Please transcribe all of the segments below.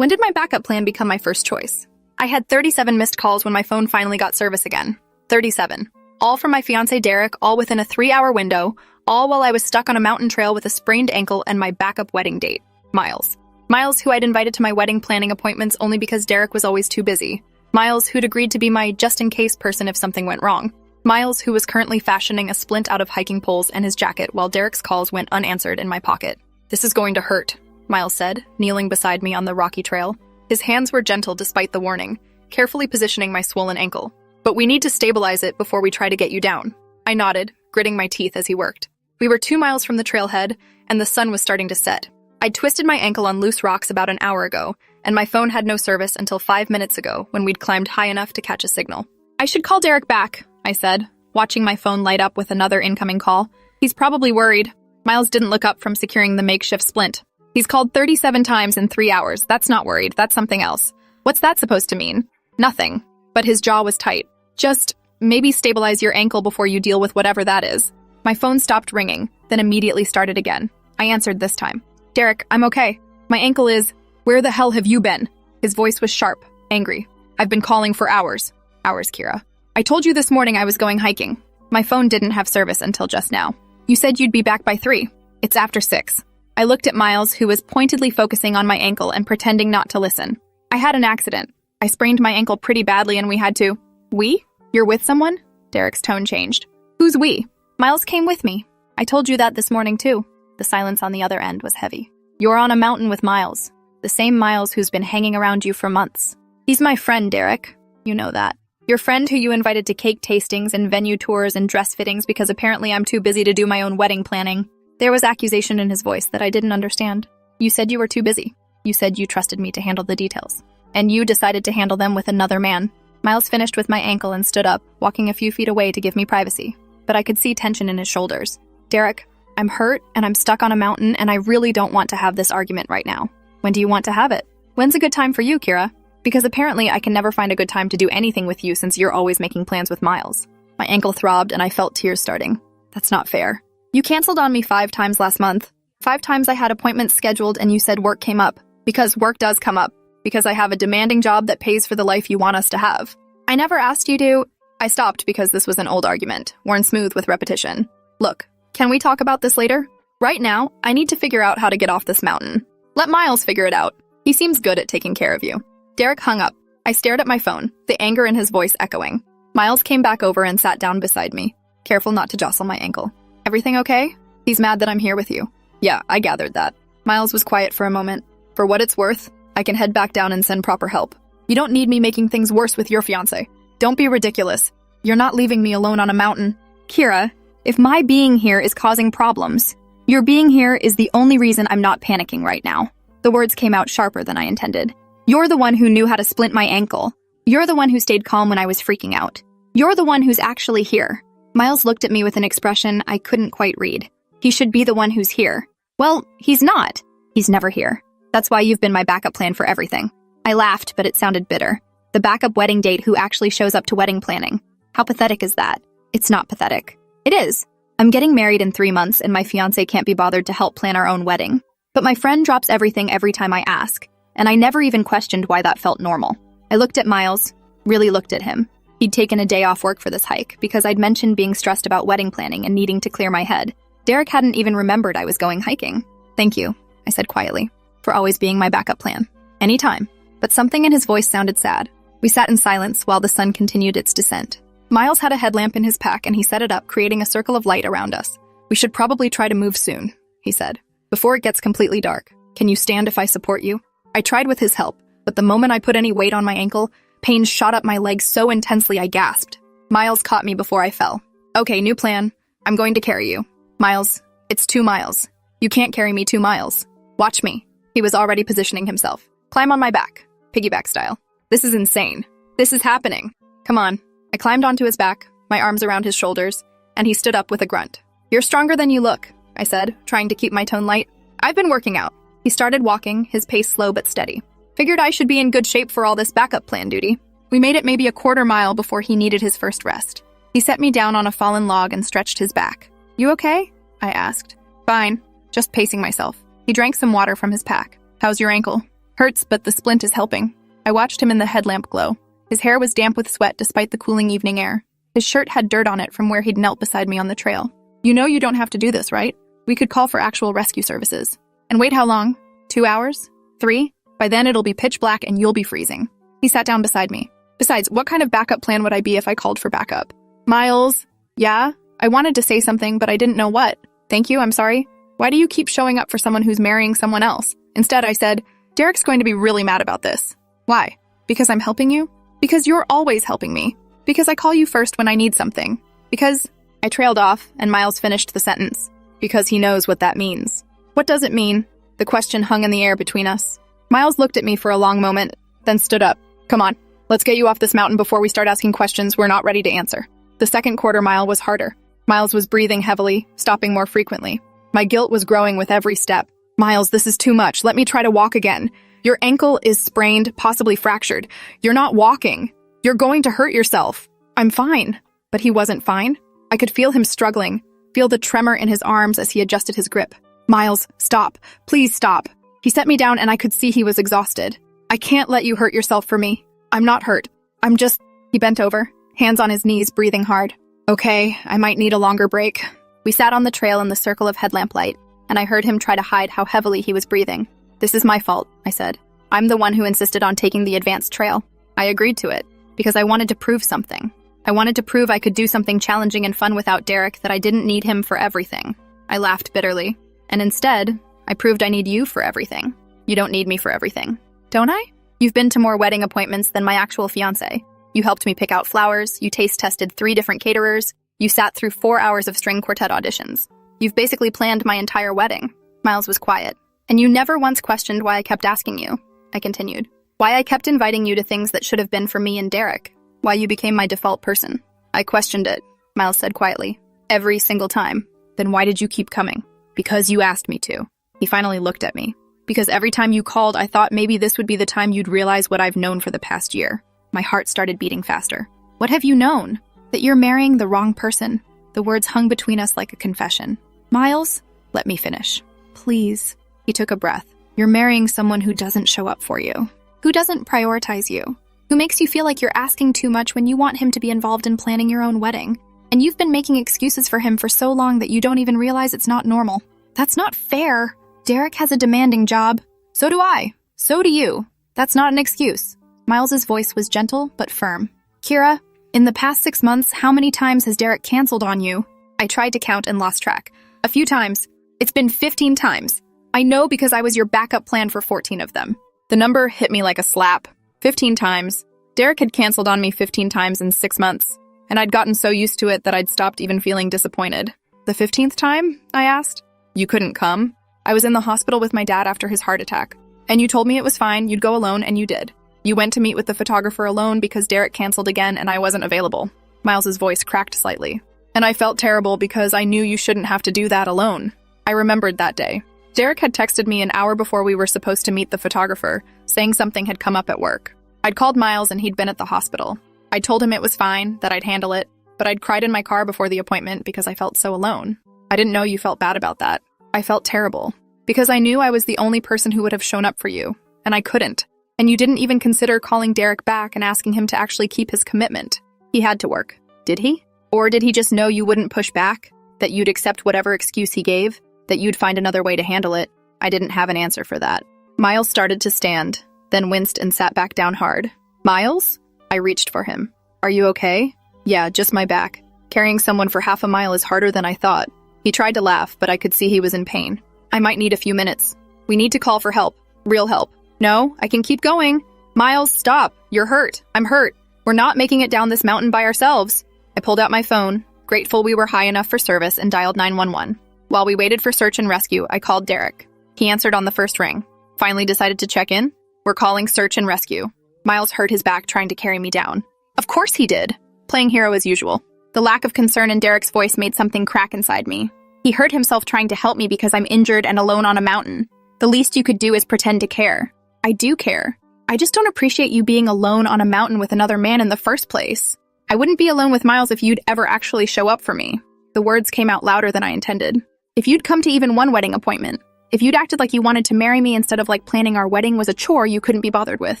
When did my backup plan become my first choice? I had 37 missed calls when my phone finally got service again. 37. All from my fiancé Derek, all within a 3-hour window, all while I was stuck on a mountain trail with a sprained ankle and my backup wedding date, Miles. Miles, who I'd invited to my wedding planning appointments only because Derek was always too busy. Miles, who'd agreed to be my just-in-case person if something went wrong. Miles, who was currently fashioning a splint out of hiking poles and his jacket while Derek's calls went unanswered in my pocket. "This is going to hurt," Miles said, kneeling beside me on the rocky trail. His hands were gentle despite the warning, carefully positioning my swollen ankle. "But we need to stabilize it before we try to get you down." I nodded, gritting my teeth as he worked. We were 2 miles from the trailhead, and the sun was starting to set. I'd twisted my ankle on loose rocks about an hour ago, and my phone had no service until 5 minutes ago when we'd climbed high enough to catch a signal. "I should call Derek back," I said, watching my phone light up with another incoming call. "He's probably worried." Miles didn't look up from securing the makeshift splint. "He's called 37 times in 3 hours. That's not worried. That's something else." "What's that supposed to mean?" "Nothing." But his jaw was tight. "Just maybe stabilize your ankle before you deal with whatever that is." My phone stopped ringing, then immediately started again. I answered this time. "Derek, I'm okay. My ankle is..." "Where the hell have you been?" His voice was sharp, angry. "I've been calling for hours." "Hours, Kira. I told you this morning I was going hiking. My phone didn't have service until just now. You said you'd be back by 3. It's after 6. I looked at Miles, who was pointedly focusing on my ankle and pretending not to listen. "I had an accident. I sprained my ankle pretty badly and we had to..." "We? You're with someone?" Derek's tone changed. "Who's we?" "Miles came with me. I told you that this morning too." The silence on the other end was heavy. "You're on a mountain with Miles. The same Miles who's been hanging around you for months. He's my friend, Derek. You know that. Your friend who you invited to cake tastings and venue tours and dress fittings because apparently I'm too busy to do my own wedding planning." There was accusation in his voice that I didn't understand. "You said you were too busy. You said you trusted me to handle the details. And you decided to handle them with another man." Miles finished with my ankle and stood up, walking a few feet away to give me privacy. But I could see tension in his shoulders. "Derek, I'm hurt and I'm stuck on a mountain and I really don't want to have this argument right now." "When do you want to have it?" "When's a good time for you, Kira? Because apparently I can never find a good time to do anything with you since you're always making plans with Miles." My ankle throbbed and I felt tears starting. "That's not fair. You canceled on me 5 times last month. 5 times I had appointments scheduled and you said work came up. Because work does come up. Because I have a demanding job that pays for the life you want us to have. I never asked you to..." I stopped because this was an old argument, worn smooth with repetition. "Look, can we talk about this later? Right now, I need to figure out how to get off this mountain. Let Miles figure it out. He seems good at taking care of you." Derek hung up. I stared at my phone, the anger in his voice echoing. Miles came back over and sat down beside me, careful not to jostle my ankle. "Everything okay?" "He's mad that I'm here with you." "Yeah, I gathered that." Miles was quiet for a moment. "For what it's worth, I can head back down and send proper help. You don't need me making things worse with your fiancé. Don't be ridiculous. You're not leaving me alone on a mountain." "Kira, if my being here is causing problems, your being here is the only reason I'm not panicking right now." The words came out sharper than I intended. "You're the one who knew how to splint my ankle. You're the one who stayed calm when I was freaking out. You're the one who's actually here." Miles looked at me with an expression I couldn't quite read. "He should be the one who's here." "Well, he's not. He's never here. That's why you've been my backup plan for everything." I laughed, but it sounded bitter. The backup wedding date who actually shows up to wedding planning. How pathetic is that? It's not pathetic. It is. I'm getting married in 3 months and my fiancé can't be bothered to help plan our own wedding. But my friend drops everything every time I ask, and I never even questioned why that felt normal. I looked at Miles, really looked at him. He'd taken a day off work for this hike because I'd mentioned being stressed about wedding planning and needing to clear my head. Derek hadn't even remembered I was going hiking. "Thank you," I said quietly, "for always being my backup plan. Anytime." But something in his voice sounded sad. We sat in silence while the sun continued its descent. Miles had a headlamp in his pack and he set it up, creating a circle of light around us. "We should probably try to move soon," he said, "before it gets completely dark. Can you stand if I support you?" I tried with his help, but the moment I put any weight on my ankle, pain shot up my legs so intensely I gasped. Miles caught me before I fell. "Okay, new plan. I'm going to carry you." "Miles, it's 2 miles. You can't carry me 2 miles. Watch me." He was already positioning himself. "Climb on my back, piggyback style." "This is insane. This is happening. Come on." I climbed onto his back, my arms around his shoulders, and he stood up with a grunt. "You're stronger than you look," I said, trying to keep my tone light. "I've been working out." He started walking, his pace slow but steady. Figured I should be in good shape for all this backup plan duty. We made it maybe a 1/4 mile before he needed his first rest. He set me down on a fallen log and stretched his back. "You okay?" I asked. "Fine. Just pacing myself." He drank some water from his pack. "How's your ankle?" Hurts, but the splint is helping. I watched him in the headlamp glow. His hair was damp with sweat despite the cooling evening air. His shirt had dirt on it from where he'd knelt beside me on the trail. You know you don't have to do this, right? We could call for actual rescue services. And wait how long? 2 hours? 3? By then it'll be pitch black and you'll be freezing. He sat down beside me. Besides, what kind of backup plan would I be if I called for backup? Miles? Yeah? I wanted to say something, but I didn't know what. Thank you, I'm sorry. Why do you keep showing up for someone who's marrying someone else? Instead, I said, Derek's going to be really mad about this. Why? Because I'm helping you? Because you're always helping me. Because I call you first when I need something. Because... I trailed off, and Miles finished the sentence. Because he knows what that means. What does it mean? The question hung in the air between us. Miles looked at me for a long moment, then stood up. Come on, let's get you off this mountain before we start asking questions we're not ready to answer. The second quarter mile was harder. Miles was breathing heavily, stopping more frequently. My guilt was growing with every step. Miles, this is too much. Let me try to walk again. Your ankle is sprained, possibly fractured. You're not walking. You're going to hurt yourself. I'm fine. But he wasn't fine. I could feel him struggling, feel the tremor in his arms as he adjusted his grip. Miles, stop. Please stop. He set me down and I could see he was exhausted. I can't let you hurt yourself for me. I'm not hurt. I'm just... He bent over, hands on his knees, breathing hard. Okay, I might need a longer break. We sat on the trail in the circle of headlamp light, and I heard him try to hide how heavily he was breathing. This is my fault, I said. I'm the one who insisted on taking the advanced trail. I agreed to it, because I wanted to prove something. I wanted to prove I could do something challenging and fun without Derek, that I didn't need him for everything. I laughed bitterly. And instead, I proved I need you for everything. You don't need me for everything. Don't I? You've been to more wedding appointments than my actual fiancé. You helped me pick out flowers, you taste-tested 3 different caterers, you sat through 4 hours of string quartet auditions. You've basically planned my entire wedding. Miles was quiet. And you never once questioned why I kept asking you. I continued. Why I kept inviting you to things that should have been for me and Derek. Why you became my default person. I questioned it, Miles said quietly. Every single time. Then why did you keep coming? Because you asked me to. He finally looked at me. Because every time you called, I thought maybe this would be the time you'd realize what I've known for the past year. My heart started beating faster. What have you known? That you're marrying the wrong person. The words hung between us like a confession. Miles, let me finish. Please. He took a breath. You're marrying someone who doesn't show up for you. Who doesn't prioritize you. Who makes you feel like you're asking too much when you want him to be involved in planning your own wedding. And you've been making excuses for him for so long that you don't even realize it's not normal. That's not fair. Derek has a demanding job. So do I. So do you. That's not an excuse. Miles's voice was gentle but firm. Kira, in the past 6 months, how many times has Derek canceled on you? I tried to count and lost track. A few times. It's been 15 times. I know because I was your backup plan for 14 of them. The number hit me like a slap. 15 times. Derek had canceled on me 15 times in 6 months, and I'd gotten so used to it that I'd stopped even feeling disappointed. The 15th time? I asked. You couldn't come? I was in the hospital with my dad after his heart attack. And you told me it was fine, you'd go alone, and you did. You went to meet with the photographer alone because Derek canceled again and I wasn't available. Miles's voice cracked slightly. And I felt terrible because I knew you shouldn't have to do that alone. I remembered that day. Derek had texted me an hour before we were supposed to meet the photographer, saying something had come up at work. I'd called Miles and he'd been at the hospital. I told him it was fine, that I'd handle it, but I'd cried in my car before the appointment because I felt so alone. I didn't know you felt bad about that. I felt terrible. Because I knew I was the only person who would have shown up for you, and I couldn't. And you didn't even consider calling Derek back and asking him to actually keep his commitment. He had to work. Did he? Or did he just know you wouldn't push back? That you'd accept whatever excuse he gave? That you'd find another way to handle it? I didn't have an answer for that. Miles started to stand, then winced and sat back down hard. Miles? I reached for him. Are you okay? Yeah, just my back. Carrying someone for half a mile is harder than I thought. He tried to laugh, but I could see he was in pain. I might need a few minutes. We need to call for help. Real help. No, I can keep going. Miles, stop. You're hurt. I'm hurt. We're not making it down this mountain by ourselves. I pulled out my phone, grateful we were high enough for service, and dialed 911. While we waited for search and rescue, I called Derek. He answered on the first ring. Finally decided to check in. We're calling search and rescue. Miles hurt his back trying to carry me down. Of course he did. Playing hero as usual. The lack of concern in Derek's voice made something crack inside me. He hurt himself trying to help me because I'm injured and alone on a mountain. The least you could do is pretend to care. I do care. I just don't appreciate you being alone on a mountain with another man in the first place. I wouldn't be alone with Miles if you'd ever actually show up for me. The words came out louder than I intended. If you'd come to even one wedding appointment. If you'd acted like you wanted to marry me instead of like planning our wedding was a chore you couldn't be bothered with.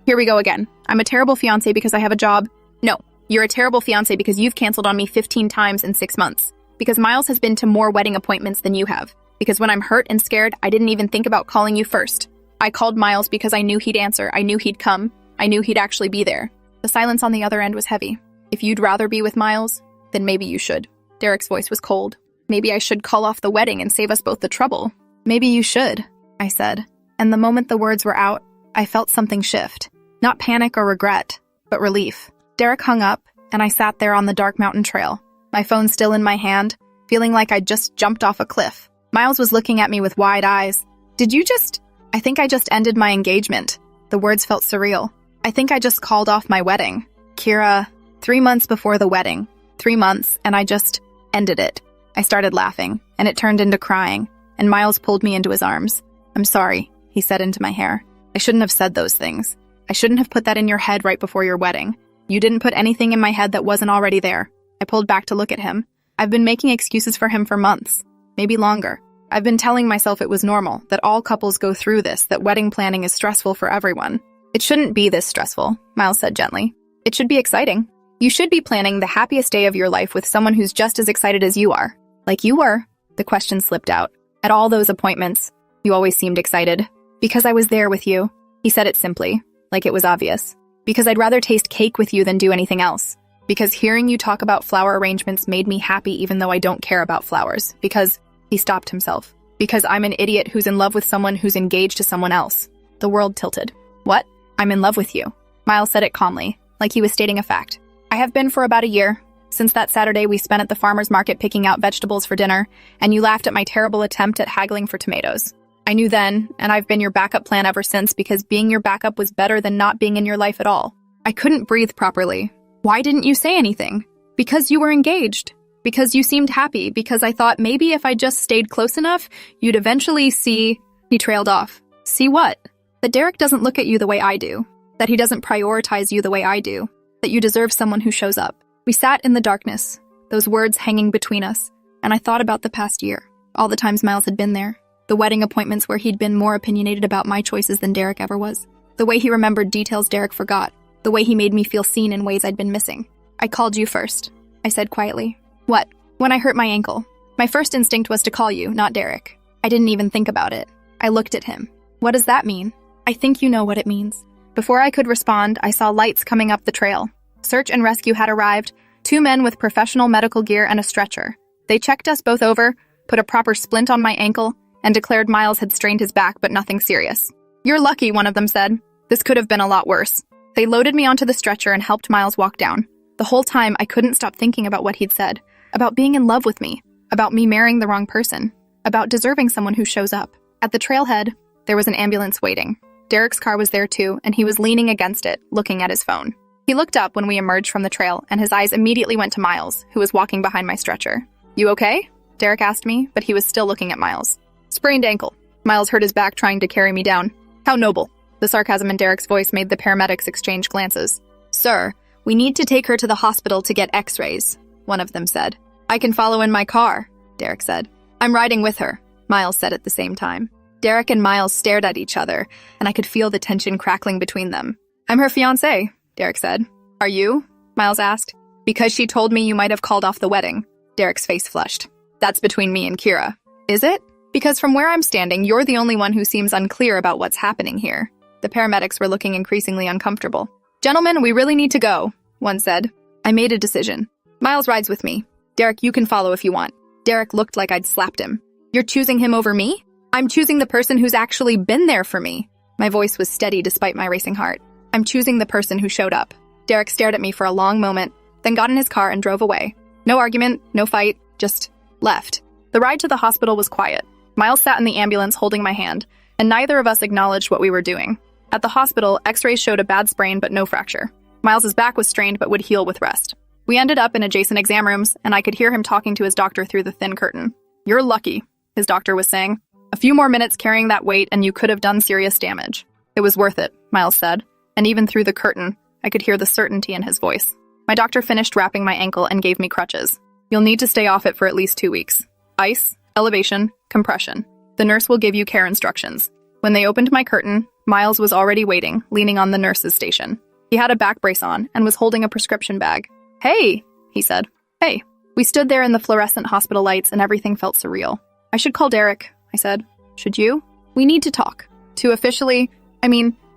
Here we go again. I'm a terrible fiancé because I have a job. No, you're a terrible fiancé because you've canceled on me 15 times in 6 months. Because Miles has been to more wedding appointments than you have. Because when I'm hurt and scared, I didn't even think about calling you first. I called Miles because I knew he'd answer. I knew he'd come. I knew he'd actually be there. The silence on the other end was heavy. If you'd rather be with Miles, then maybe you should. Derek's voice was cold. Maybe I should call off the wedding and save us both the trouble. Maybe you should, I said. And the moment the words were out, I felt something shift. Not panic or regret, but relief. Derek hung up, and I sat there on the dark mountain trail, my phone still in my hand, feeling like I'd just jumped off a cliff. Miles was looking at me with wide eyes. I think I just ended my engagement. The words felt surreal. I think I just called off my wedding. Kira, 3 months before the wedding. 3 months, and I just ended it. I started laughing, and it turned into crying, and Miles pulled me into his arms. I'm sorry, he said into my hair. I shouldn't have said those things. I shouldn't have put that in your head right before your wedding. You didn't put anything in my head that wasn't already there. I pulled back to look at him. I've been making excuses for him for months, maybe longer. I've been telling myself it was normal, that all couples go through this, that wedding planning is stressful for everyone. It shouldn't be this stressful, Miles said gently. It should be exciting. You should be planning the happiest day of your life with someone who's just as excited as you are. Like you were. The question slipped out. At all those appointments, you always seemed excited. Because I was there with you. He said it simply, like it was obvious. Because I'd rather taste cake with you than do anything else. Because hearing you talk about flower arrangements made me happy even though I don't care about flowers. Because he stopped himself. Because I'm an idiot who's in love with someone who's engaged to someone else. The world tilted. What? I'm in love with you. Miles said it calmly, like he was stating a fact. I have been for about a year. Since that Saturday we spent at the farmer's market picking out vegetables for dinner, and you laughed at my terrible attempt at haggling for tomatoes. I knew then, and I've been your backup plan ever since because being your backup was better than not being in your life at all. I couldn't breathe properly. Why didn't you say anything? Because you were engaged. Because you seemed happy. Because I thought maybe if I just stayed close enough, you'd eventually see... He trailed off. See what? That Derek doesn't look at you the way I do. That he doesn't prioritize you the way I do. That you deserve someone who shows up. We sat in the darkness, those words hanging between us, and I thought about the past year. All the times Miles had been there. The wedding appointments where he'd been more opinionated about my choices than Derek ever was. The way he remembered details Derek forgot. The way he made me feel seen in ways I'd been missing. I called you first, I said quietly. What? When I hurt my ankle. My first instinct was to call you, not Derek. I didn't even think about it. I looked at him. What does that mean? I think you know what it means. Before I could respond, I saw lights coming up the trail. Search and rescue had arrived. 2 men with professional medical gear and a stretcher. They checked us both over, put a proper splint on my ankle, and declared Miles had strained his back, but nothing serious. You're lucky, one of them said. This could have been a lot worse. They loaded me onto the stretcher and helped Miles walk down. The whole time, I couldn't stop thinking about what he'd said. About being in love with me. About me marrying the wrong person. About deserving someone who shows up. At the trailhead, there was an ambulance waiting. Derek's car was there too, and he was leaning against it, looking at his phone. He looked up when we emerged from the trail, and his eyes immediately went to Miles, who was walking behind my stretcher. You okay? Derek asked me, but he was still looking at Miles. Sprained ankle. Miles hurt his back trying to carry me down. How noble. The sarcasm in Derek's voice made the paramedics exchange glances. Sir, we need to take her to the hospital to get x-rays, one of them said. I can follow in my car, Derek said. I'm riding with her, Miles said at the same time. Derek and Miles stared at each other, and I could feel the tension crackling between them. I'm her fiancé, Derek said. Are you? Miles asked. Because she told me you might have called off the wedding. Derek's face flushed. That's between me and Kira. Is it? Because from where I'm standing, you're the only one who seems unclear about what's happening here. The paramedics were looking increasingly uncomfortable. Gentlemen, we really need to go, one said. I made a decision. Miles rides with me. Derek, you can follow if you want. Derek looked like I'd slapped him. You're choosing him over me? I'm choosing the person who's actually been there for me. My voice was steady despite my racing heart. I'm choosing the person who showed up. Derek stared at me for a long moment, then got in his car and drove away. No argument, no fight, just left. The ride to the hospital was quiet. Miles sat in the ambulance holding my hand, and neither of us acknowledged what we were doing. At the hospital, x-rays showed a bad sprain but no fracture. Miles's back was strained but would heal with rest. We ended up in adjacent exam rooms, and I could hear him talking to his doctor through the thin curtain. You're lucky, his doctor was saying. A few more minutes carrying that weight and you could have done serious damage. It was worth it, Miles said. And even through the curtain, I could hear the certainty in his voice. My doctor finished wrapping my ankle and gave me crutches. You'll need to stay off it for at least 2 weeks. Ice, elevation, compression. The nurse will give you care instructions. When they opened my curtain, Miles was already waiting, leaning on the nurse's station. He had a back brace on and was holding a prescription bag. "Hey," he said. "Hey." We stood there in the fluorescent hospital lights and everything felt surreal. "I should call Derek," I said. "Should you?" "We need to talk.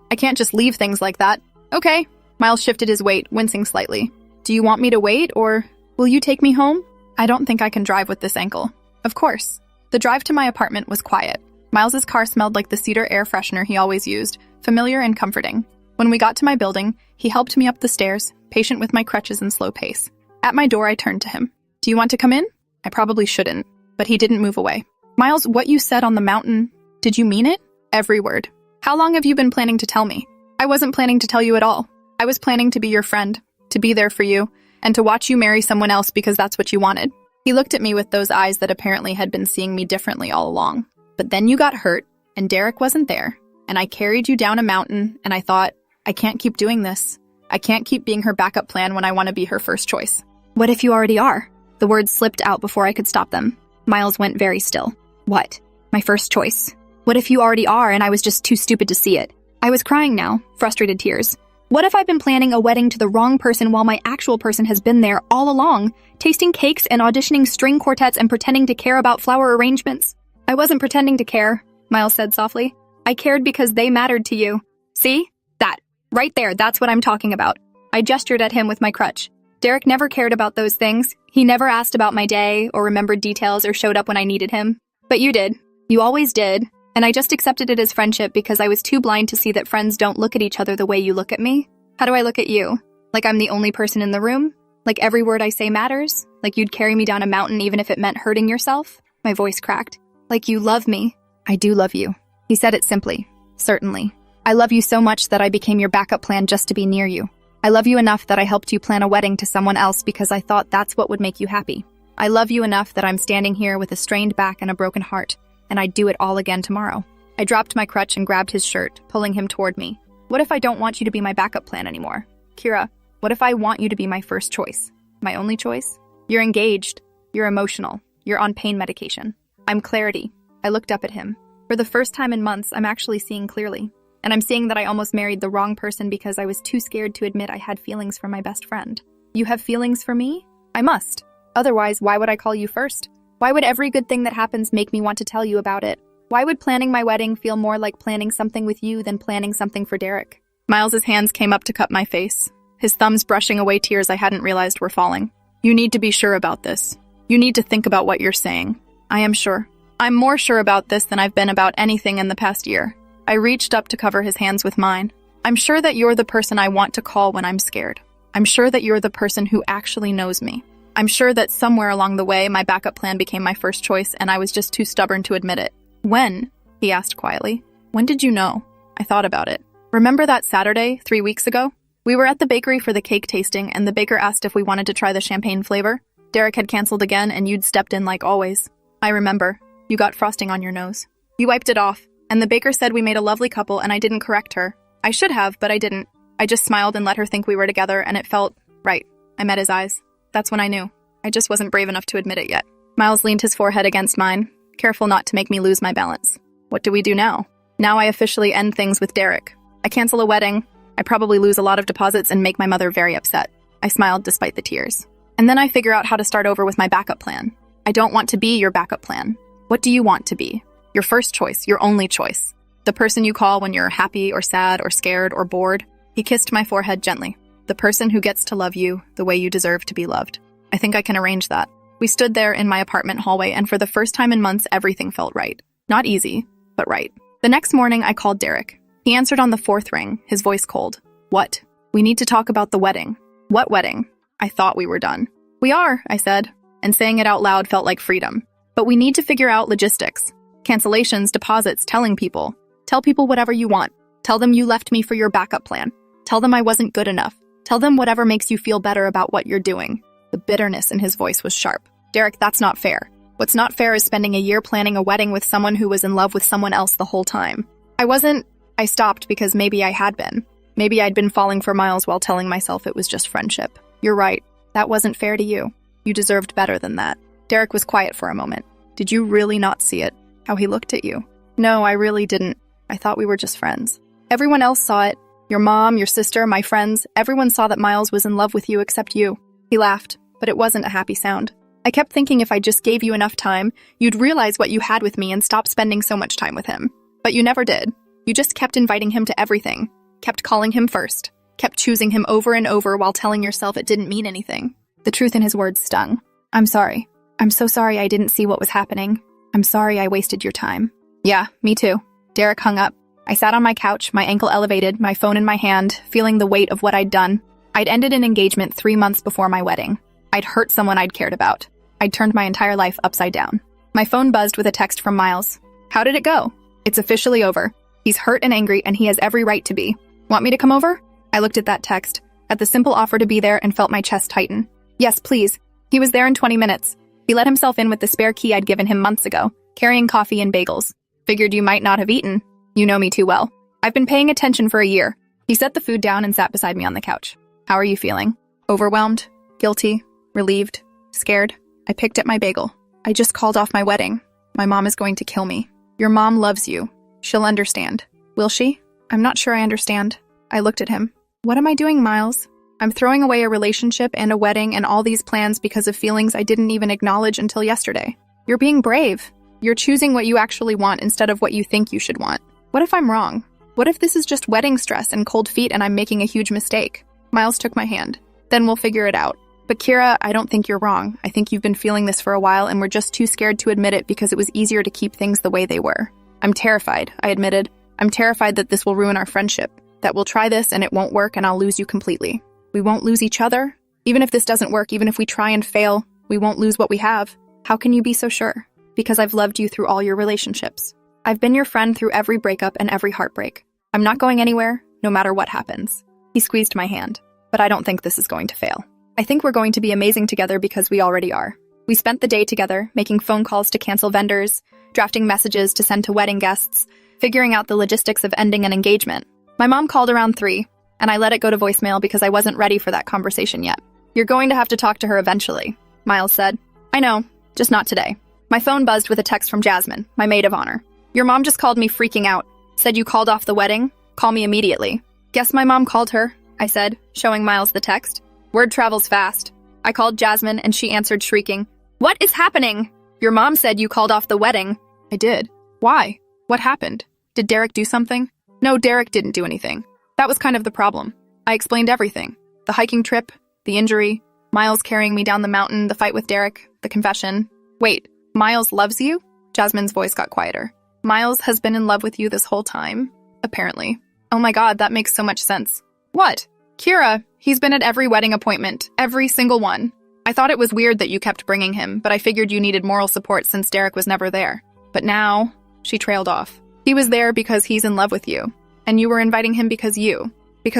I can't just leave things like that." "Okay." Miles shifted his weight, wincing slightly. "Do you want me to wait, or will you take me home?" "I don't think I can drive with this ankle." "Of course." The drive to my apartment was quiet. Miles's car smelled like the cedar air freshener he always used, familiar and comforting. When we got to my building, he helped me up the stairs, patient with my crutches and slow pace. At my door, I turned to him. "Do you want to come in?" I probably shouldn't, but he didn't move away. "Miles, what you said on the mountain, did you mean it?" "Every word." "How long have you been planning to tell me?" "I wasn't planning to tell you at all. I was planning to be your friend, to be there for you, and to watch you marry someone else because that's what you wanted." He looked at me with those eyes that apparently had been seeing me differently all along. "But then you got hurt, and Derek wasn't there, and I carried you down a mountain, and I thought, I can't keep doing this. I can't keep being her backup plan when I want to be her first choice." "What if you already are?" The words slipped out before I could stop them. Miles went very still. "What? My first choice? What if you already are and I was just too stupid to see it?" I was crying now, frustrated tears. What if I've been planning a wedding to the wrong person while my actual person has been there all along, tasting cakes and auditioning string quartets and pretending to care about flower arrangements? "I wasn't pretending to care," Miles said softly. "I cared because they mattered to you. See? That. Right there, that's what I'm talking about." I gestured at him with my crutch. "Derek never cared about those things. He never asked about my day or remembered details or showed up when I needed him. But you did. You always did. And I just accepted it as friendship because I was too blind to see that friends don't look at each other the way you look at me. How do I look at you? Like I'm the only person in the room? Like every word I say matters? Like you'd carry me down a mountain even if it meant hurting yourself?" My voice cracked. "Like you love me." "I do love you." He said it simply. "Certainly. I love you so much that I became your backup plan just to be near you. I love you enough that I helped you plan a wedding to someone else because I thought that's what would make you happy. I love you enough that I'm standing here with a strained back and a broken heart, and I'd do it all again tomorrow." I dropped my crutch and grabbed his shirt, pulling him toward me. "What if I don't want you to be my backup plan anymore? Kira, what if I want you to be my first choice? My only choice? You're engaged. You're emotional. You're on pain medication. I'm clarity." I looked up at him. For the first time in months, I'm actually seeing clearly. And I'm seeing that I almost married the wrong person because I was too scared to admit I had feelings for my best friend. "You have feelings for me? I must. Otherwise, why would I call you first? Why would every good thing that happens make me want to tell you about it? Why would planning my wedding feel more like planning something with you than planning something for Derek?" Miles's hands came up to cup my face, his thumbs brushing away tears I hadn't realized were falling. "You need to be sure about this. You need to think about what you're saying." "I am sure. I'm more sure about this than I've been about anything in the past year." I reached up to cover his hands with mine. "I'm sure that you're the person I want to call when I'm scared. I'm sure that you're the person who actually knows me. I'm sure that somewhere along the way, my backup plan became my first choice and I was just too stubborn to admit it." "When?" he asked quietly. "When did you know?" I thought about it. "Remember that Saturday, 3 weeks ago? We were at the bakery for the cake tasting and the baker asked if we wanted to try the champagne flavor. Derek had canceled again and you'd stepped in like always. I remember. You got frosting on your nose. You wiped it off. And the baker said we made a lovely couple and I didn't correct her. I should have, but I didn't. I just smiled and let her think we were together and it felt right. I met his eyes. That's when I knew. I just wasn't brave enough to admit it yet." Miles leaned his forehead against mine, careful not to make me lose my balance. "What do we do now?" "Now I officially end things with Derek. I cancel a wedding. I probably lose a lot of deposits and make my mother very upset." I smiled despite the tears. "And then I figure out how to start over with my backup plan. I don't want to be your backup plan. What do you want to be? Your first choice, your only choice. The person you call when you're happy or sad or scared or bored." He kissed my forehead gently. "The person who gets to love you the way you deserve to be loved. I think I can arrange that." We stood there in my apartment hallway, and for the first time in months, everything felt right. Not easy, but right. The next morning, I called Derek. He answered on the 4th ring, his voice cold. "What?" "We need to talk about the wedding." "What wedding?" I thought we were done. "We are," I said, and saying it out loud felt like freedom. "But we need to figure out logistics. Cancellations, deposits, telling people. Tell people whatever you want. Tell them you left me for your backup plan. Tell them I wasn't good enough. Tell them whatever makes you feel better about what you're doing." The bitterness in his voice was sharp. "Derek, that's not fair. What's not fair is spending a year planning a wedding with someone who was in love with someone else the whole time." I stopped because maybe I had been. Maybe I'd been falling for Miles while telling myself it was just friendship. "You're right. That wasn't fair to you. You deserved better than that." Derek was quiet for a moment. "Did you really not see it?" how he looked at you. No, I really didn't. I thought we were just friends. Everyone else saw it. Your mom, your sister, my friends, everyone saw that Miles was in love with you except you. He laughed, but it wasn't a happy sound. I kept thinking if I just gave you enough time, you'd realize what you had with me and stop spending so much time with him. But you never did. You just kept inviting him to everything, kept calling him first, kept choosing him over and over while telling yourself it didn't mean anything. The truth in his words stung. I'm sorry. I'm so sorry I didn't see what was happening. I'm sorry I wasted your time. Yeah, me too. Derek hung up. I sat on my couch, my ankle elevated, my phone in my hand, feeling the weight of what I'd done. I'd ended an engagement 3 months before my wedding. I'd hurt someone I'd cared about. I'd turned my entire life upside down. My phone buzzed with a text from Miles. How did it go? It's officially over. He's hurt and angry, and he has every right to be. Want me to come over? I looked at that text, at the simple offer to be there, and felt my chest tighten. Yes, please. He was there in 20 minutes. He let himself in with the spare key I'd given him months ago, carrying coffee and bagels. Figured you might not have eaten. You know me too well. I've been paying attention for a year. He set the food down and sat beside me on the couch. How are you feeling? Overwhelmed? Guilty? Relieved? Scared? I picked at my bagel. I just called off my wedding. My mom is going to kill me. Your mom loves you. She'll understand. Will she? I'm not sure I understand. I looked at him. What am I doing, Miles? I'm throwing away a relationship and a wedding and all these plans because of feelings I didn't even acknowledge until yesterday. You're being brave. You're choosing what you actually want instead of what you think you should want. What if I'm wrong? What if this is just wedding stress and cold feet and I'm making a huge mistake? Miles took my hand. Then we'll figure it out. But Kira, I don't think you're wrong. I think you've been feeling this for a while and we're just too scared to admit it because it was easier to keep things the way they were. I'm terrified, I admitted. I'm terrified that this will ruin our friendship, that we'll try this and it won't work and I'll lose you completely. We won't lose each other? Even if this doesn't work, even if we try and fail, we won't lose what we have. How can you be so sure? Because I've loved you through all your relationships. I've been your friend through every breakup and every heartbreak. I'm not going anywhere, no matter what happens. He squeezed my hand, but I don't think this is going to fail. I think we're going to be amazing together because we already are. We spent the day together, making phone calls to cancel vendors, drafting messages to send to wedding guests, figuring out the logistics of ending an engagement. My mom called around 3, and I let it go to voicemail because I wasn't ready for that conversation yet. You're going to have to talk to her eventually, Miles said. I know, just not today. My phone buzzed with a text from Jasmine, my maid of honor. Your mom just called me freaking out. Said you called off the wedding? Call me immediately. Guess my mom called her, I said, showing Miles the text. Word travels fast. I called Jasmine and she answered shrieking. What is happening? Your mom said you called off the wedding. I did. Why? What happened? Did Derek do something? No, Derek didn't do anything. That was kind of the problem. I explained everything. The hiking trip, the injury, Miles carrying me down the mountain, the fight with Derek, the confession. Wait, Miles loves you? Jasmine's voice got quieter. Miles has been in love with you this whole time? Apparently. Oh my god, that makes so much sense. What? Kira, he's been at every wedding appointment, every single one. I thought it was weird that you kept bringing him, but I figured you needed moral support since Derek was never there. But now, she trailed off. He was there because he's in love with you. And you were inviting him because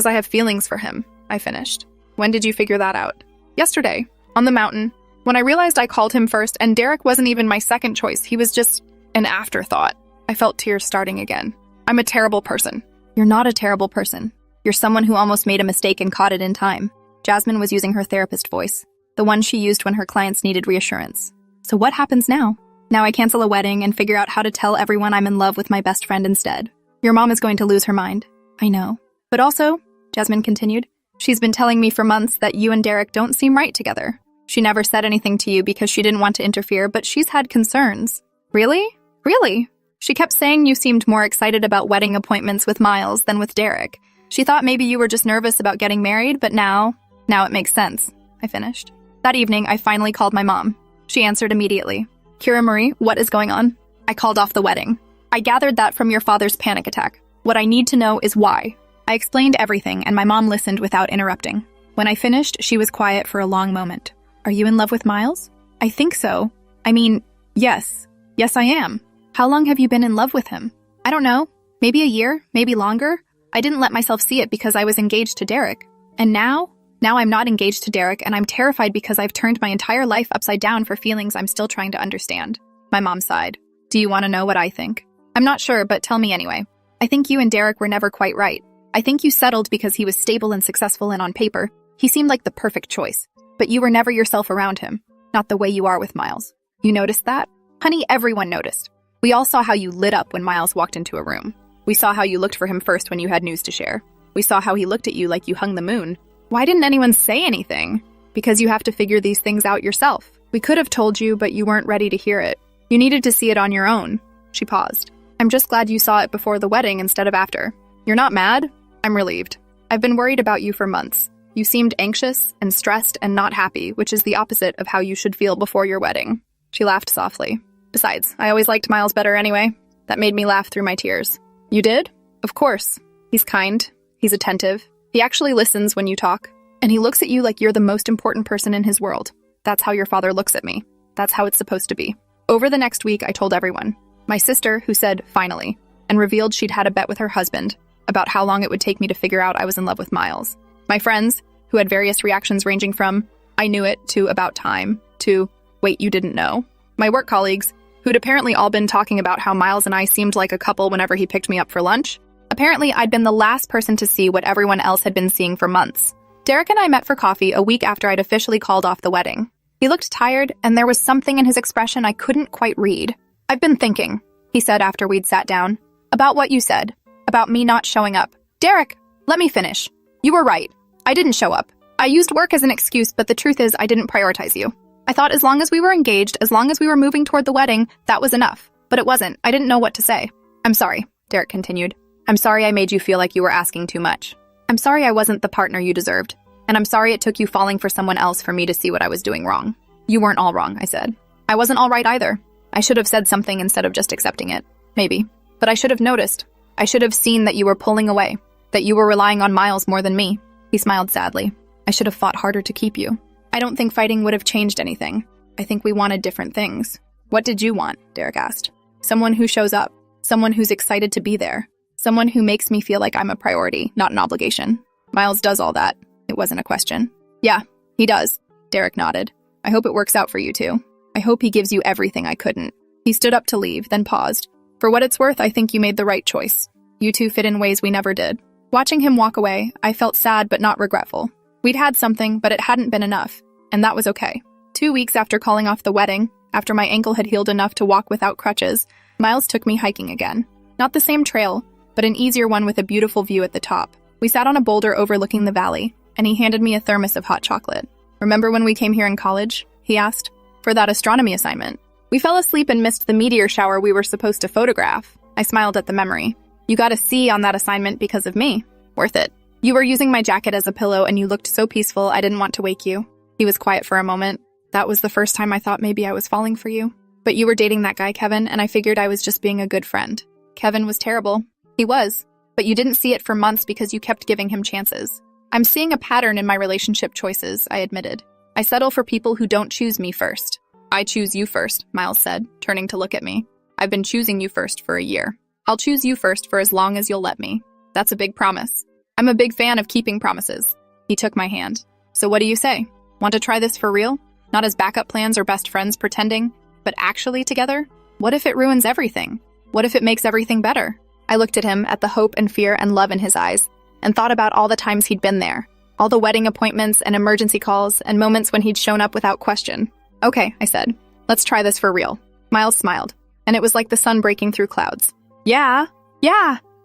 I have feelings for him, I finished. When did you figure that out? Yesterday, on the mountain, when I realized I called him first and Derek wasn't even my second choice, he was just an afterthought. I felt tears starting again. I'm a terrible person. You're not a terrible person. You're someone who almost made a mistake and caught it in time. Jasmine was using her therapist voice, the one she used when her clients needed reassurance. So what happens now? Now I cancel a wedding and figure out how to tell everyone I'm in love with my best friend instead. Your mom is going to lose her mind. I know. But also, Jasmine continued, she's been telling me for months that you and Derek don't seem right together. She never said anything to you because she didn't want to interfere, but she's had concerns. Really? Really? She kept saying you seemed more excited about wedding appointments with Miles than with Derek. She thought maybe you were just nervous about getting married, but now it makes sense. I finished. That evening, I finally called my mom. She answered immediately. Kira Marie, what is going on? I called off the wedding. I gathered that from your father's panic attack. What I need to know is why. I explained everything, and my mom listened without interrupting. When I finished, she was quiet for a long moment. Are you in love with Miles? I think so. I mean, yes. Yes, I am. How long have you been in love with him? I don't know. Maybe a year, maybe longer. I didn't let myself see it because I was engaged to Derek. And now I'm not engaged to Derek, and I'm terrified because I've turned my entire life upside down for feelings I'm still trying to understand. My mom sighed. Do you want to know what I think? I'm not sure, but tell me anyway. I think you and Derek were never quite right. I think you settled because he was stable and successful, and on paper, he seemed like the perfect choice. But you were never yourself around him. Not the way you are with Miles. You noticed that? Honey, everyone noticed. We all saw how you lit up when Miles walked into a room. We saw how you looked for him first when you had news to share. We saw how he looked at you like you hung the moon. Why didn't anyone say anything? Because you have to figure these things out yourself. We could have told you, but you weren't ready to hear it. You needed to see it on your own. She paused. I'm just glad you saw it before the wedding instead of after. You're not mad? I'm relieved. I've been worried about you for months. You seemed anxious and stressed and not happy, which is the opposite of how you should feel before your wedding. She laughed softly. Besides, I always liked Miles better anyway. That made me laugh through my tears. You did? Of course. He's kind. He's attentive. He actually listens when you talk. And he looks at you like you're the most important person in his world. That's how your father looks at me. That's how it's supposed to be. Over the next week, I told everyone. My sister, who said, finally, and revealed she'd had a bet with her husband about how long it would take me to figure out I was in love with Miles. My friends, who had various reactions ranging from, I knew it, to about time, to, wait, you didn't know. My work colleagues, who'd apparently all been talking about how Miles and I seemed like a couple whenever he picked me up for lunch. Apparently, I'd been the last person to see what everyone else had been seeing for months. Derek and I met for coffee a week after I'd officially called off the wedding. He looked tired, and there was something in his expression I couldn't quite read. I've been thinking, he said after we'd sat down, about what you said, about me not showing up. Derek, let me finish. You were right. I didn't show up. I used work as an excuse, but the truth is I didn't prioritize you. I thought as long as we were engaged, as long as we were moving toward the wedding, that was enough. But it wasn't. I didn't know what to say. I'm sorry, Derek continued. I'm sorry I made you feel like you were asking too much. I'm sorry I wasn't the partner you deserved. And I'm sorry it took you falling for someone else for me to see what I was doing wrong. You weren't all wrong, I said. I wasn't all right either. I should have said something instead of just accepting it. Maybe. But I should have noticed. I should have seen that you were pulling away, that you were relying on Miles more than me. He smiled sadly. I should have fought harder to keep you. I don't think fighting would have changed anything. I think we wanted different things. What did you want? Derek asked. Someone who shows up. Someone who's excited to be there. Someone who makes me feel like I'm a priority, not an obligation. Miles does all that. It wasn't a question. Yeah, he does. Derek nodded. I hope it works out for you two. I hope he gives you everything I couldn't. He stood up to leave, then paused. For what it's worth, I think you made the right choice. You two fit in ways we never did. Watching him walk away, I felt sad but not regretful. We'd had something, but it hadn't been enough, and that was okay. 2 weeks after calling off the wedding, after my ankle had healed enough to walk without crutches, Miles took me hiking again. Not the same trail, but an easier one with a beautiful view at the top. We sat on a boulder overlooking the valley, and he handed me a thermos of hot chocolate. Remember when we came here in college? He asked. For that astronomy assignment. We fell asleep and missed the meteor shower we were supposed to photograph. I smiled at the memory. You got a C on that assignment because of me. Worth it. You were using my jacket as a pillow and you looked so peaceful I didn't want to wake you. He was quiet for a moment. That was the first time I thought maybe I was falling for you. But you were dating that guy, Kevin, and I figured I was just being a good friend. Kevin was terrible. He was. But you didn't see it for months because you kept giving him chances. I'm seeing a pattern in my relationship choices, I admitted. I settle for people who don't choose me first. I choose you first, Miles said, turning to look at me. I've been choosing you first for a year. I'll choose you first for as long as you'll let me. That's a big promise. I'm a big fan of keeping promises. He took my hand. So what do you say? Want to try this for real? Not as backup plans or best friends pretending, but actually together? What if it ruins everything? What if it makes everything better? I looked at him, at the hope and fear and love in his eyes, and thought about all the times he'd been there. All the wedding appointments and emergency calls and moments when he'd shown up without question. Okay, I said. Let's try this for real. Miles smiled, and it was like the sun breaking through clouds. Yeah.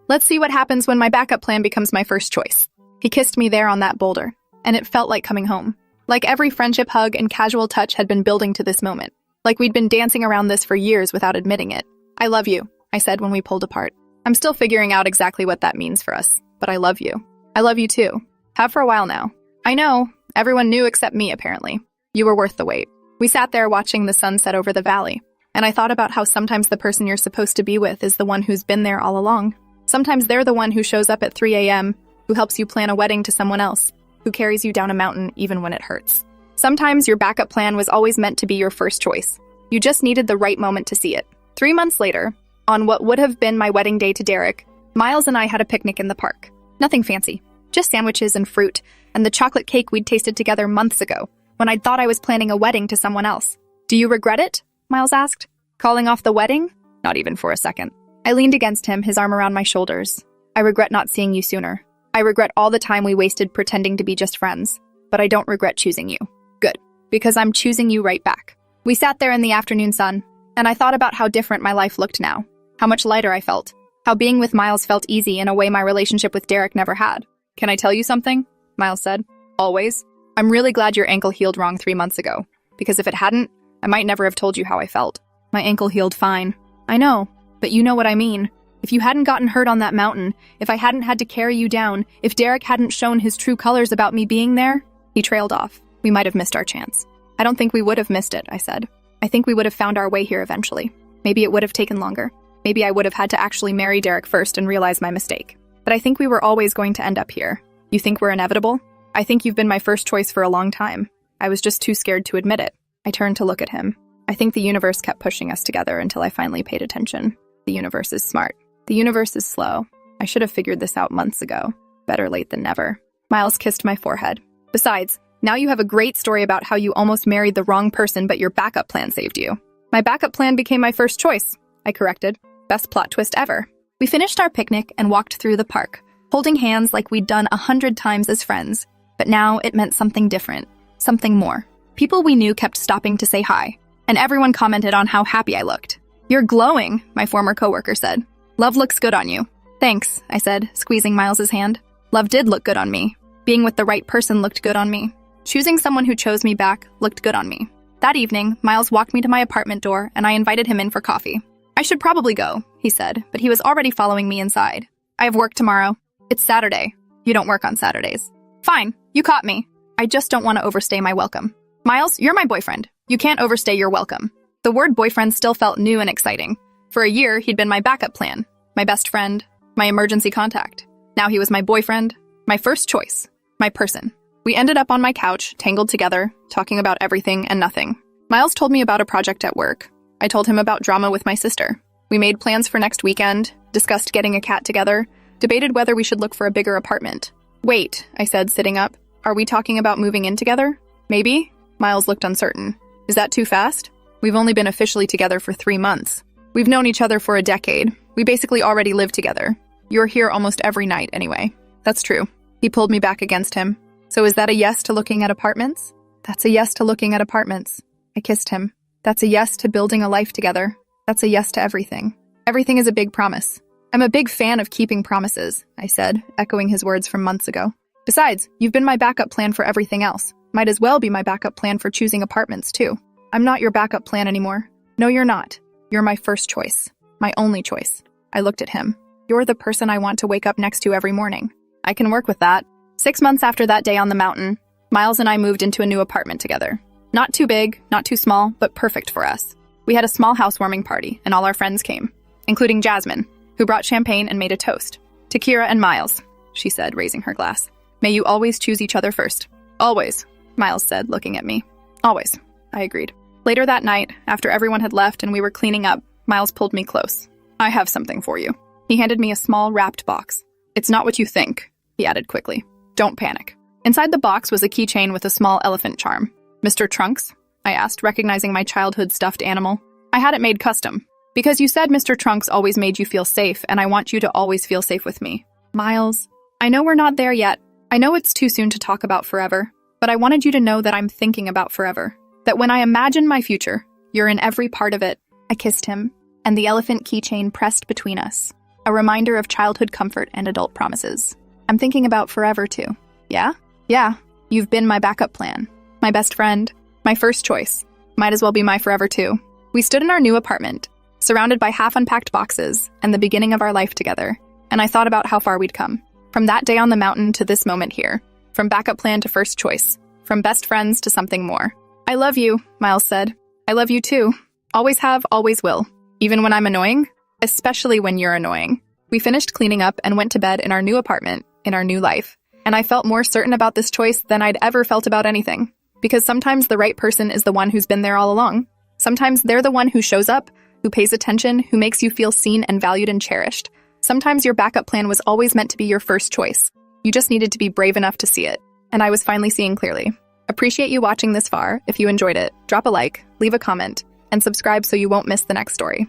Let's see what happens when my backup plan becomes my first choice. He kissed me there on that boulder, and it felt like coming home. Like every friendship hug and casual touch had been building to this moment. Like we'd been dancing around this for years without admitting it. I love you, I said when we pulled apart. I'm still figuring out exactly what that means for us, but I love you. I love you too. Have for a while now. I know. Everyone knew except me, apparently. You were worth the wait. We sat there watching the sun set over the valley, and I thought about how sometimes the person you're supposed to be with is the one who's been there all along. Sometimes they're the one who shows up at 3 a.m., who helps you plan a wedding to someone else, who carries you down a mountain even when it hurts. Sometimes your backup plan was always meant to be your first choice. You just needed the right moment to see it. 3 months later, on what would have been my wedding day to Derek, Miles and I had a picnic in the park. Nothing fancy, just sandwiches and fruit, and the chocolate cake we'd tasted together months ago, when I'd thought I was planning a wedding to someone else. Do you regret it? Miles asked. Calling off the wedding? Not even for a second. I leaned against him, his arm around my shoulders. I regret not seeing you sooner. I regret all the time we wasted pretending to be just friends. But I don't regret choosing you. Good. Because I'm choosing you right back. We sat there in the afternoon sun, And I thought about how different my life looked now, how much lighter I felt, how being with Miles felt easy in a way my relationship with Derek never had. "Can I tell you something?" Miles said. "Always. I'm really glad your ankle healed wrong 3 months ago, because if it hadn't, I might never have told you how I felt." "My ankle healed fine." "I know, but you know what I mean. If you hadn't gotten hurt on that mountain, if I hadn't had to carry you down, if Derek hadn't shown his true colors about me being there," he trailed off. "We might have missed our chance." "I don't think we would have missed it," I said. "I think we would have found our way here eventually. Maybe it would have taken longer. Maybe I would have had to actually marry Derek first and realize my mistake. But I think we were always going to end up here. You think we're inevitable? I think you've been my first choice for a long time. I was just too scared to admit it." I turned to look at him. I think the universe kept pushing us together until I finally paid attention. The universe is smart. The universe is slow. I should have figured this out months ago. Better late than never. Miles kissed my forehead. "Besides, now you have a great story about how you almost married the wrong person but your backup plan saved you." "My backup plan became my first choice," I corrected. Best plot twist ever. We finished our picnic and walked through the park, holding hands like we'd done 100 times as friends. But now it meant something different, something more. People we knew kept stopping to say hi, and everyone commented on how happy I looked. "You're glowing," my former coworker said. "Love looks good on you." "Thanks," I said, squeezing Miles's hand. Love did look good on me. Being with the right person looked good on me. Choosing someone who chose me back looked good on me. That evening, Miles walked me to my apartment door, and I invited him in for coffee. "I should probably go," he said, but he was already following me inside. "I have work tomorrow. It's Saturday. You don't work on Saturdays." "Fine, you caught me. I just don't want to overstay my welcome." "Miles, you're my boyfriend. You can't overstay your welcome." The word boyfriend still felt new and exciting. For a year, he'd been my backup plan, my best friend, my emergency contact. Now he was my boyfriend, my first choice, my person. We ended up on my couch, tangled together, talking about everything and nothing. Miles told me about a project at work. I told him about drama with my sister. We made plans for next weekend, discussed getting a cat together, debated whether we should look for a bigger apartment. "Wait," I said, sitting up. "Are we talking about moving in together? Maybe?" Miles looked uncertain. "Is that too fast? We've only been officially together for 3 months. We've known each other for a decade. We basically already live together. You're here almost every night anyway." "That's true." He pulled me back against him. "So is that a yes to looking at apartments?" "That's a yes to looking at apartments." I kissed him. "That's a yes to building a life together. That's a yes to everything. Everything is a big promise." "I'm a big fan of keeping promises," I said, echoing his words from months ago. "Besides, you've been my backup plan for everything else. Might as well be my backup plan for choosing apartments, too." "I'm not your backup plan anymore." "No, you're not. You're my first choice. My only choice." I looked at him. "You're the person I want to wake up next to every morning." "I can work with that." 6 months after that day on the mountain, Miles and I moved into a new apartment together. Not too big, not too small, but perfect for us. We had a small housewarming party, and all our friends came, including Jasmine, who brought champagne and made a toast. "To Kira and Miles," she said, raising her glass. "May you always choose each other first." "Always," Miles said, looking at me. "Always," I agreed. Later that night, after everyone had left and we were cleaning up, Miles pulled me close. "I have something for you." He handed me a small, wrapped box. "It's not what you think," he added quickly. "Don't panic." Inside the box was a keychain with a small elephant charm. "Mr. Trunks?" I asked, recognizing my childhood stuffed animal. "I had it made custom. Because you said Mr. Trunks always made you feel safe, and I want you to always feel safe with me." "Miles, I know we're not there yet. I know it's too soon to talk about forever, but I wanted you to know that I'm thinking about forever. That when I imagine my future, you're in every part of it." I kissed him, and the elephant keychain pressed between us. A reminder of childhood comfort and adult promises. "I'm thinking about forever, too." "Yeah? Yeah. You've been my backup plan. My best friend. My first choice. Might as well be my forever, too." We stood in our new apartment, surrounded by half-unpacked boxes and the beginning of our life together, and I thought about how far we'd come. From that day on the mountain to this moment here. From backup plan to first choice. From best friends to something more. "I love you," Miles said. "I love you, too. Always have, always will. Even when I'm annoying? Especially when you're annoying." We finished cleaning up and went to bed in our new apartment, in our new life. And I felt more certain about this choice than I'd ever felt about anything. Because sometimes the right person is the one who's been there all along. Sometimes they're the one who shows up, who pays attention, who makes you feel seen and valued and cherished. Sometimes your backup plan was always meant to be your first choice. You just needed to be brave enough to see it. And I was finally seeing clearly. Appreciate you watching this far. If you enjoyed it, drop a like, leave a comment, and subscribe so you won't miss the next story.